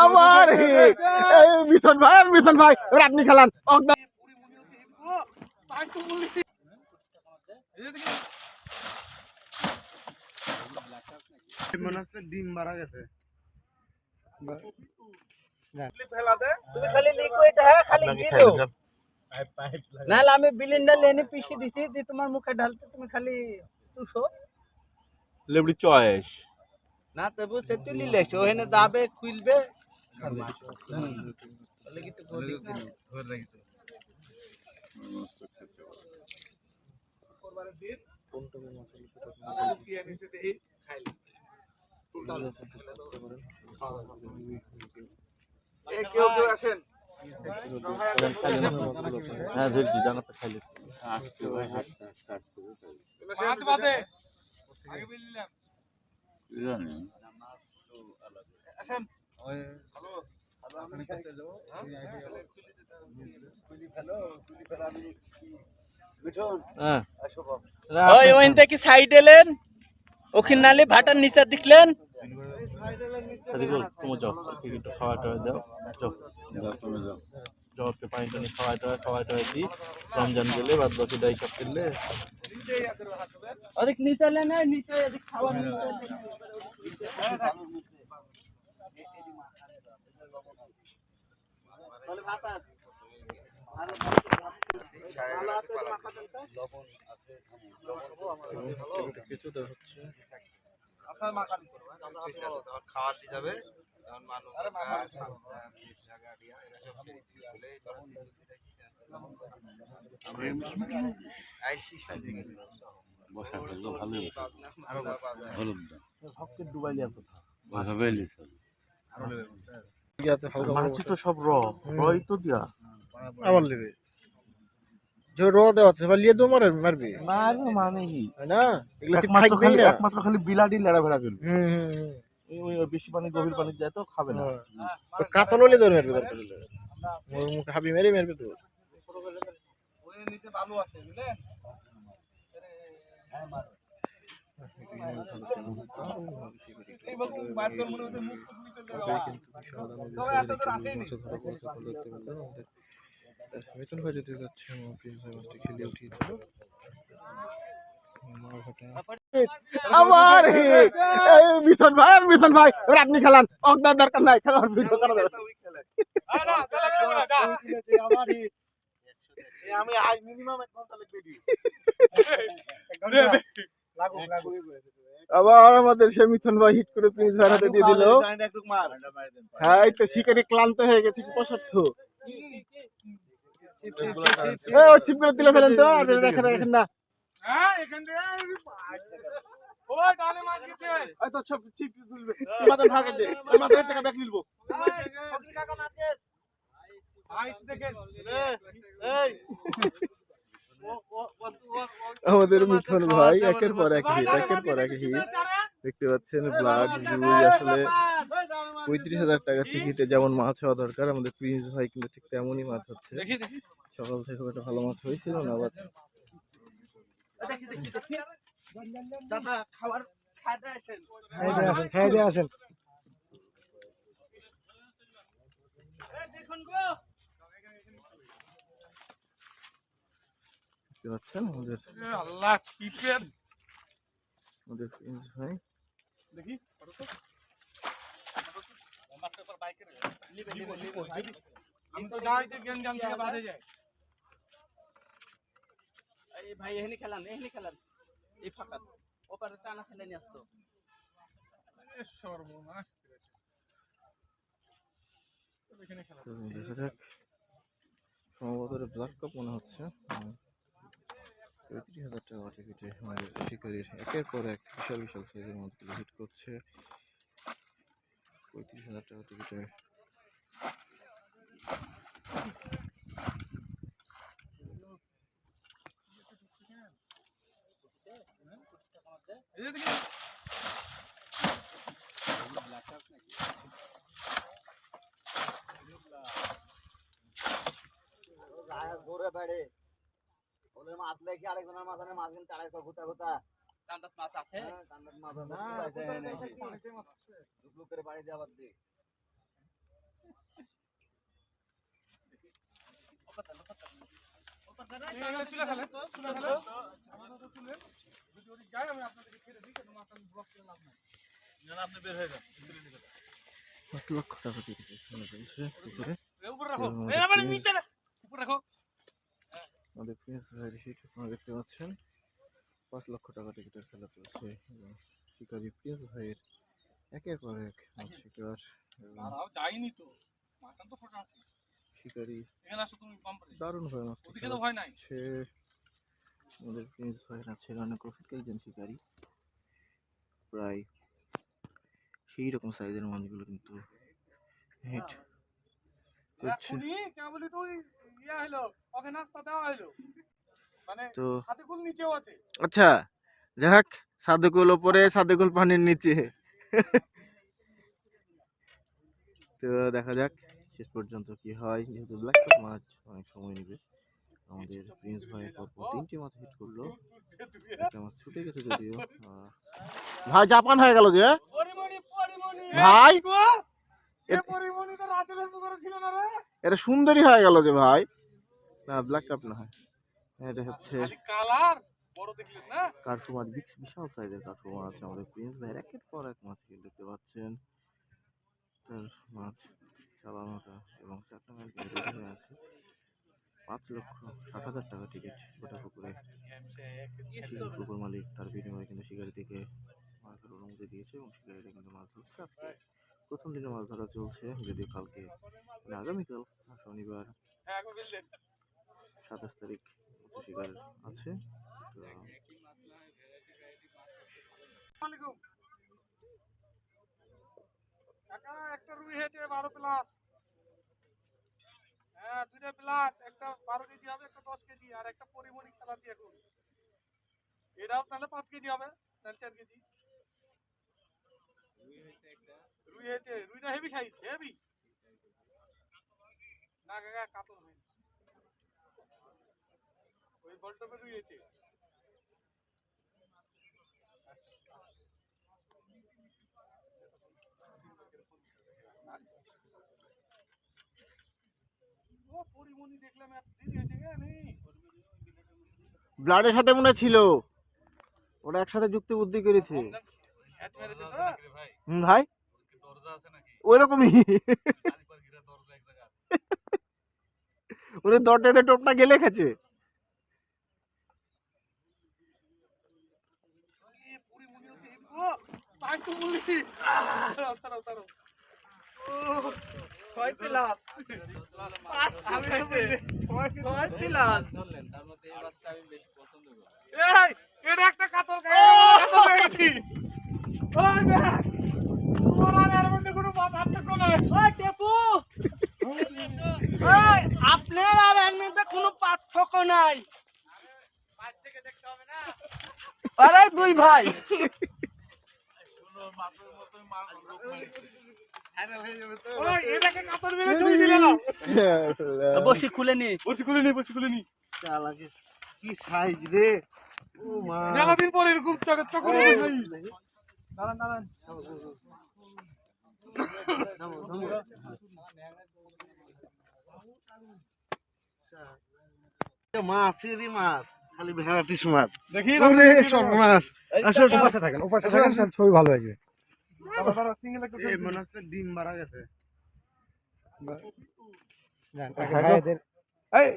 আবার মিশন ভাই এবার আপনি খেলান মনে হচ্ছে ডিম মারা গেছে। তুমি খালি লিকুইড হ্যাঁ খালি গিলো নাহলে আমি বিলিন্ডার লেনে পিষে দিছি যে তোমার মুখে ঢালতে তুমি খালি চুষো লেবড়ি চয়েস না তবু সে তুলি লেছো ওখানে যাবে খুলবে তাহলে কি তো গদি ধরে রাখতে কোরবানির দিন কোনটা মশলা সেটা কি এনেছে দেই খাইলি টোটাল খেলে তো খাওয়া দাওয়া এই কেউ আসেন হ্যাঁ ধরছি জানাতে খাইলে আসছে ভাই হাঁটতে পাঁচ বাদে আগে বললাম জানি নামাজ তো আলাদা আসেন হ্যালো আমি করতে যাব খুলি ফেলো আমি মিঠুন হ্যাঁ আসো ওই ওইনটা কি সাইড এলেন ওখানে নালে ভাটার নিচে দেখলেন এদিকে তুমি যাও একটু খাওয়া টাওয়া দাও যাও তুমি যাও জবকে পানি টানি খাওয়া টাওয়া দিই রমজান গেলে বাদ বাকি দায় সব করলে ওদিক নিচে এলেন নিচে এদিক খাওয়া তাহলে ভাত আছে কিছু তো হচ্ছে খাওয়ার দিয়ে যাবে তখন মানুষ বসা ফেললো ভালোই হলুদ সবকে ডুবাইলি আর কোথাও মাছি তো সব রই তো দিয়া আবার নেবে যে র দেওয়া আছে লিয়ে তো মারবি মারবে মানে কি না এগুলো ঠিক থাকবেই না একমাত্র খালি বিলাডি লেড়া ভেড়া গেল হুম ওই বেশি পানি গভীর পানি যায় তো খাবে না তো কাঁচা ললে ধরে মারবে দরকার হলে মুখে হাবি মেরে মারবে তো ওই নিচে বালু আছে বুঝলেন এই বলতে বাইরে তোর মনে হচ্ছে মুখ টুকলি করে দেওয়া মিথুন ভাই যদি যাচ্ছে খেলে উঠিয়েছিল আবার মিশন ভাই এবার আপনি খেলান অগ্নার দরকার নাই খেলার ভিডিও করা যাবে আমি আজ মিনিমাম 1 ঘন্টা লাগবে আবার আমাদের সে মিথুন ভাই হিট করে প্রিন্স ভাই হাতে দিয়ে দিল হ্যাঁ এই তো শিকারি ক্লান্ত হয়ে গেছে কষার্থ ও চিপগুলো তুলে ফেলেন তো দেখেন না হ্যাঁ এখান থেকে ওই ডালে মার গেছে এই তো সব চিপ তুলবে মাথা ভাগে দে মাথা টাকা ব্যাক নিলবো ফকির কাকা মারছে ভাই দেখেন এই আমাদের মিঠুন ভাই একের পর এক হিট দেখতে পাচ্ছেন ব্লাড জুই আসলে 35,000 টাকা টিকিটে যেমন মাছ হওয়া দরকার আমাদের প্রিন্স ভাই কিন্তু ঠিক তেমনই মাছ হচ্ছে সকাল থেকে খুব একটা ভালো মাছ হয়েছিল না আবার দাদা খাবার খাইতে আসেন খাইতে আসেন দেখুন গো দেখতে পাচ্ছেন আমাদের আল্লাহ চিপেন প্রিন্স ভাই দেখি মাস্টার পর বাইকের আমি তো যাই যে গেঞ্জাম থেকে বাঁধে যায় এই ভাই এখানে খেলান এই ফাঁকা ওপারে টানা ফেলে নিয়ে আসতো সর্বনাশ এখানে খেলা দেখা যাক সম্ভবত ব্ল্যাক কাপ মনে হচ্ছে 35,000 টাকা টিকিটে আমাদের শিকারির একের পর এক বিশাল সাইজের মধ্যে হিট করছে 35,000 টাকা টিকিটে ওদের মাছ লেখি আরেকজনের মাঝখানে মাছ কিনতে 250 ঘুতা কান্দাত মাছ আছে কান্দাত মাছ আছে দুপুর করে বাড়ি যাবার দি পাঁচ লক্ষ টাকা টিকিট এখানে চলছে পুকুরে। আমাদের প্রিন্স ভাইয়ের সিট আপনারা দেখতে পাচ্ছেন। 5 লক্ষ টাকা টিকিটের খেলা চলছে এবং শিকারি প্রিন্স ভাইয়ের একের পর এক মাছ শিকার এবং শিকারি দারুণভাবে মাছ শিকার আমাদের প্রিন্স ভাইয়ের আছে অনেক অভিজ্ঞ শিকারি, প্রায় সেই রকম সাইজের মাছগুলো কিন্তু হিট করছে। তো আচ্ছা যাক, সাদেকুল ওপরে সাদেকুল পানির নিচে। তো দেখা যাক শেষ পর্যন্ত কি হয়, যেহেতু ব্ল্যাক কাপ মাছ অনেক সময় নেবে। আমাদের প্রিন্স ভাই পরপর 3টি মাছ হিট করলো, একটা মাছ ছুটে গেছে যদিও। ভাই জাপান হয়ে গেল যে ভাই, এটা সুন্দরী হয়ে গেল যে ভাই। না ব্ল্যাক কাপ না হয়, এটা হচ্ছে কার্ফু মাছ, বিশাল সাইজের কার্ফু মাছ। আমাদের প্রিন্স ভাইয়ের একের পর এক মাছ দেখতে পাচ্ছেন। তার মাছ চালানোটা এবং চারটা মাছ রেডি হয়ে আছে। 5,60,000 টাকা টিকিট গোটা পুকুরে। পুকুর মালিক তার বিনিময়ে কিন্তু শিকারি থেকে মাছ ধরার অনুমতি দিয়েছে এবং শিকারিরা কিন্তু মাছ ধরছে। আজকে প্রথম দিনে মাছ ধরা চলছে, যদিও কালকে মানে আগামীকাল শনিবার 27 তারিখ শিকার আছে। একটা রুই হয়েছে 12 প্লাস, হ্যাঁ 2টা প্লাট, একটা 12 কেজি হবে, একটা 10 কেজি, আর একটা পরিমণি চালাচ্ছি এখন। এটাও তাহলে 5 কেজি হবে, তাহলে 4 কেজি রুই হয়েছে। রুইটা হেভি সাইজ, হেভি না কাকা, কাতল হয়নি, ওই বলটপে রুই হয়েছে। পরিমণি দেখলাম এত দেরি হয়েছে কেন? ব্লাডের সাথে মনে ছিল, ওরা একসাথে যুক্তি বুদ্ধি করেছে। ভাই ওইরকমই ওদের দরজাতে টোপটা গেলে খেছে। এটা একটা কাতল গেছি, আপনার আর এর মধ্যে কোনো পার্থক্য নাই। আরে দুই ভাই বসি খুলে নি, কি সাইজ রে, ও মা মেলা দিন পরে এরকম মাছেরই মাছ, খালি ভ্যারাইটিস মাছ। দেখি ওরে সব মাছ আসলে উপাসে থাকেন, তাহলে ছবি ভালো হয়েছে। মনে হচ্ছে ডিম মারা গেছে। এই